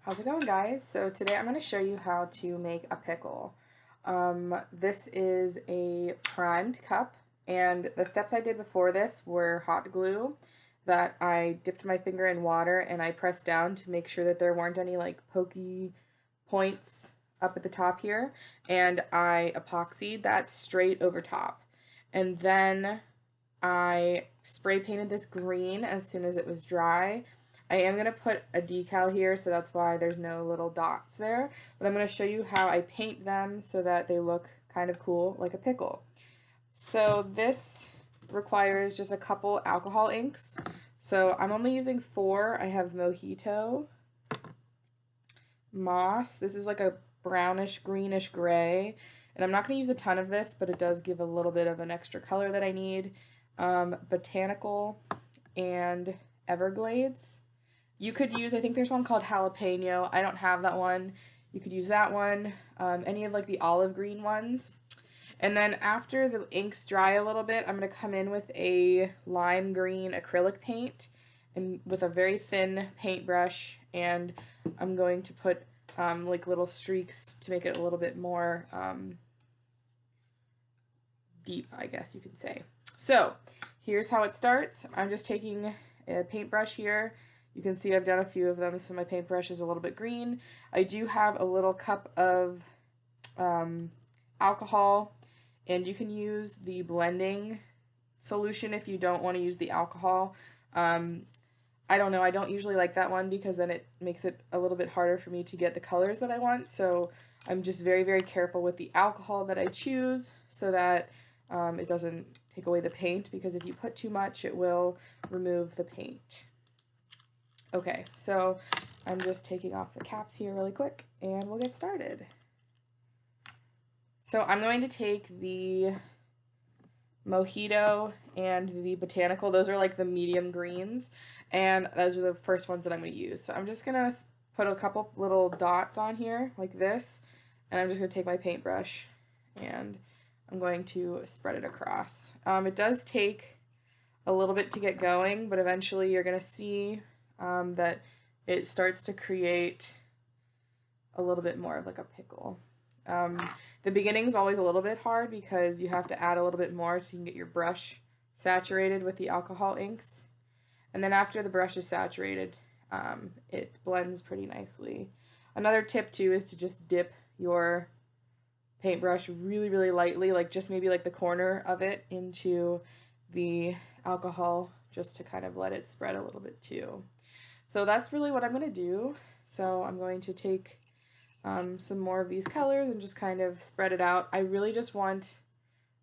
How's it going, guys? So today I'm going to show you how to make a pickle. This is a primed cup, and the steps I did before this were hot glue that I dipped my finger in water and I pressed down to make sure that there weren't any like pokey points up at the top here, and I epoxied that straight over top. And then I spray painted this green as soon as it was dry. I am going to put a decal here, so that's why there's no little dots there. But I'm going to show you how I paint them so that they look kind of cool, like a pickle. So this requires just a couple alcohol inks. So I'm only using 4. I have Mojito, Moss. This is like a brownish, greenish gray. And I'm not going to use a ton of this, but it does give a little bit of an extra color that I need. Botanical, and Everglades. You could use, I think there's one called Jalapeno. I don't have that one. You could use that one. Any of like the olive green ones. And then after the inks dry a little bit, I'm going to come in with a lime green acrylic paint and with a very thin paintbrush, and I'm going to put like little streaks to make it a little bit more deep, I guess you could say. So here's how it starts. I'm just taking a paintbrush here. You can see I've done a few of them, so my paintbrush is a little bit green. I do have a little cup of alcohol, and you can use the blending solution if you don't want to use the alcohol. I don't know, I don't usually like that one because then it makes it a little bit harder for me to get the colors that I want, so I'm just very, very careful with the alcohol that I choose so that it doesn't take away the paint, because if you put too much, it will remove the paint. Okay, so I'm just taking off the caps here really quick, and we'll get started. So I'm going to take the Mojito and the Botanical. Those are like the medium greens, and those are the first ones that I'm going to use. So I'm just going to put a couple little dots on here like this, and I'm just going to take my paintbrush and I'm going to spread it across. It does take a little bit to get going, but eventually you're going to see that it starts to create a little bit more of like a pickle. The beginning is always a little bit hard because you have to add a little bit more so you can get your brush saturated with the alcohol inks. And then after the brush is saturated, it blends pretty nicely. Another tip too is to just dip your paintbrush really, really lightly, like just maybe like the corner of it into the alcohol, just to kind of let it spread a little bit too. So that's really what I'm going to do. So I'm going to take some more of these colors and just kind of spread it out. I really just want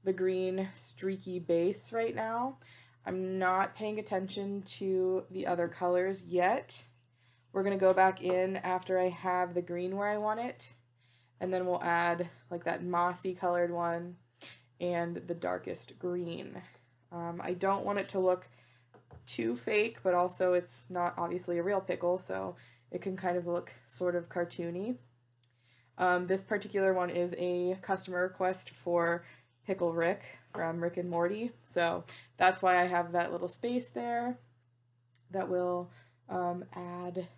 the green streaky base right now. I'm not paying attention to the other colors yet. We're going to go back in after I have the green where I want it, and then we'll add like that mossy colored one and the darkest green. I don't want it to look too fake, but also it's not obviously a real pickle, so it can kind of look sort of cartoony. This particular one is a customer request for Pickle Rick from Rick and Morty, so that's why I have that little space there that will add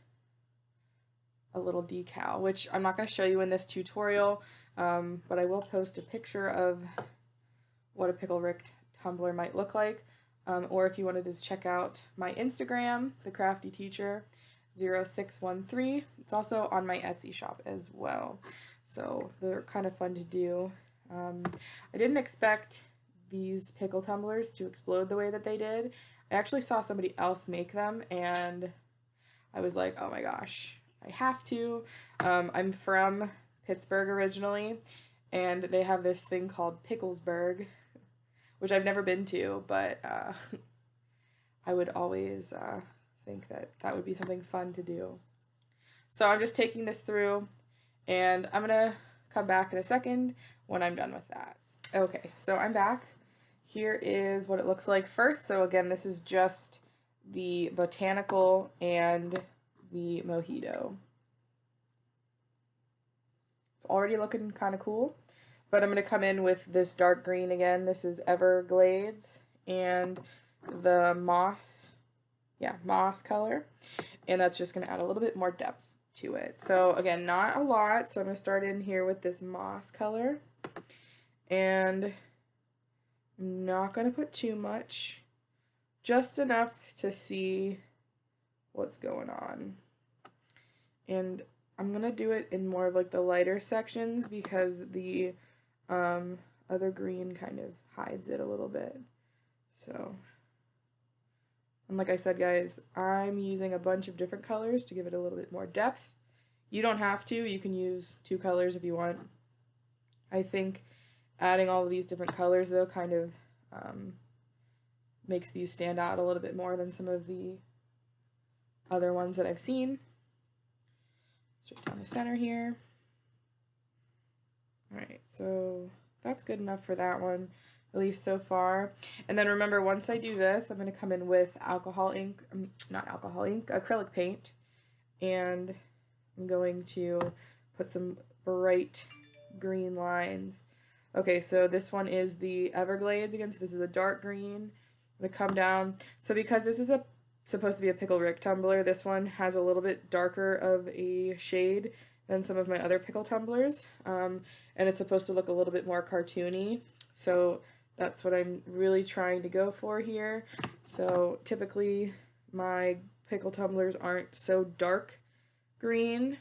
a little decal, which I'm not going to show you in this tutorial, but I will post a picture of what a Pickle Rick tumbler might look like, or if you wanted to check out my Instagram, The Crafty Teacher 0613, it's also on my Etsy shop as well, so they're kind of fun to do. I didn't expect these pickle tumblers to explode the way that they did. I actually saw somebody else make them, and I was like, oh my gosh, I have to. I'm from Pittsburgh originally, and they have this thing called Picklesburg, which I've never been to, but I would always think that that would be something fun to do. So I'm just taking this through, and I'm going to come back in a second when I'm done with that. Okay, so I'm back. Here is what it looks like first. So again, this is just the Botanical and the Mojito. It's already looking kind of cool, but I'm going to come in with this dark green again. This is Everglades and the moss color, and that's just going to add a little bit more depth. to it. So again, not a lot. So I'm going to start in here with this moss color. And I'm not going to put too much. Just enough to see what's going on. And I'm going to do it in more of like the lighter sections because the other green kind of hides it a little bit. So, and like I said, guys, I'm using a bunch of different colors to give it a little bit more depth. You don't have to. You can use 2 colors if you want. I think adding all of these different colors, though, kind of makes these stand out a little bit more than some of the other ones that I've seen. Straight down the center here. Alright, so that's good enough for that one, at least so far. And then remember, once I do this, I'm going to come in with acrylic paint, and I'm going to put some bright green lines. Okay, so this one is the Everglades again, so this is a dark green. I'm going to come down. So because this is supposed to be a pickle tumbler, this one has a little bit darker of a shade than some of my other pickle tumblers, and it's supposed to look a little bit more cartoony, so that's what I'm really trying to go for here. So typically my pickle tumblers aren't so dark green.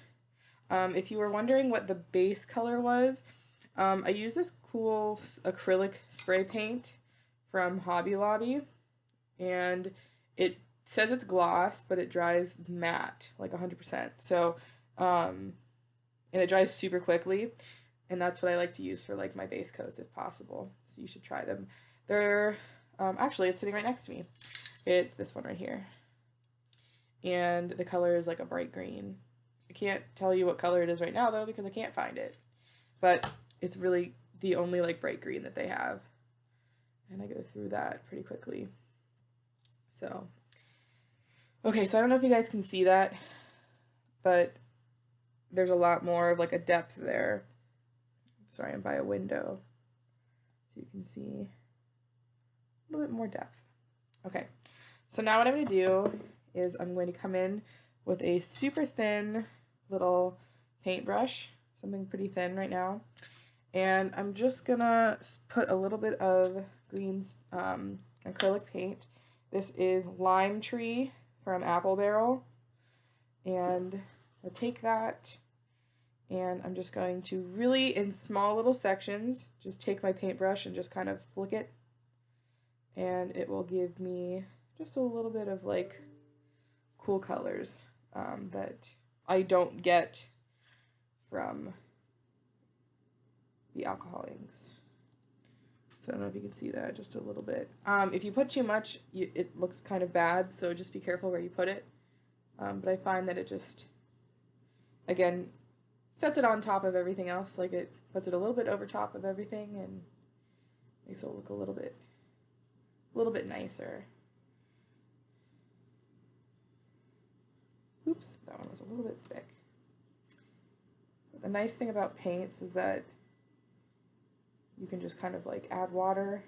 If you were wondering what the base color was, I use this cool acrylic spray paint from Hobby Lobby, and it says it's gloss, but it dries matte, like 100%. So, and it dries super quickly, and that's what I like to use for like my base coats if possible. So you should try them. They're, actually it's sitting right next to me. It's this one right here. And the color is like a bright green. I can't tell you what color it is right now though because I can't find it. But it's really the only like bright green that they have. And I go through that pretty quickly. So, okay, so I don't know if you guys can see that, but there's a lot more of like a depth there. Sorry, I'm by a window. So you can see a little bit more depth. Okay, so now what I'm going to do is I'm going to come in with a super thin little paintbrush, something pretty thin right now, and I'm just going to put a little bit of green acrylic paint. This is Lime Tree from Apple Barrel, and I'll take that, and I'm just going to really, in small little sections, just take my paintbrush and just kind of flick it, and it will give me just a little bit of like cool colors that I don't get from the alcohol inks. So I don't know if you can see that just a little bit. If you put too much, it looks kind of bad, so just be careful where you put it. But I find that it just, again, sets it on top of everything else. Like it puts it a little bit over top of everything and makes it look a little bit nicer. Oops, that one was a little bit thick. But the nice thing about paints is that you can just kind of like add water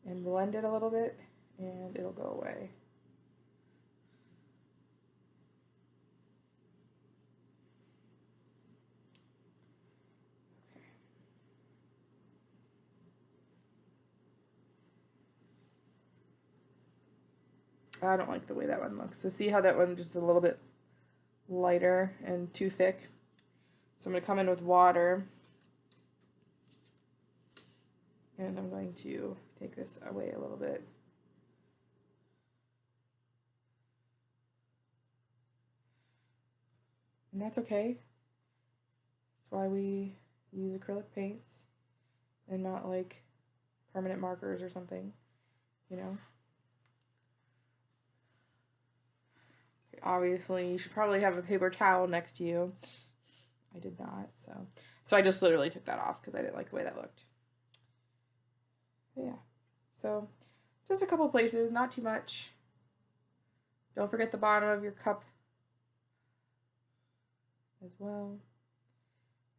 and blend it a little bit and it'll go away. Okay. I don't like the way that one looks. So see how that one just a little bit lighter and too thick? So I'm going to come in with water. And I'm going to take this away a little bit. And that's okay. That's why we use acrylic paints and not like permanent markers or something, you know? Okay, obviously, you should probably have a paper towel next to you. I did not, so I just literally took that off because I didn't like the way that looked. Yeah, so just a couple places, not too much. Don't forget the bottom of your cup as well.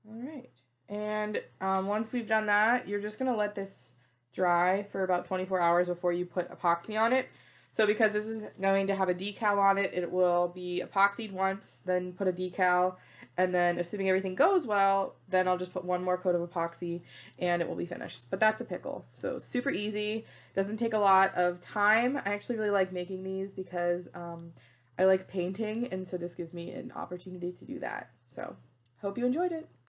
All right, and once we've done that, you're just gonna let this dry for about 24 hours before you put epoxy on it. So because this is going to have a decal on it, it will be epoxied once, then put a decal, and then assuming everything goes well, then I'll just put one more coat of epoxy and it will be finished. But that's a pickle. So super easy, doesn't take a lot of time. I actually really like making these because I like painting, and so this gives me an opportunity to do that. So hope you enjoyed it.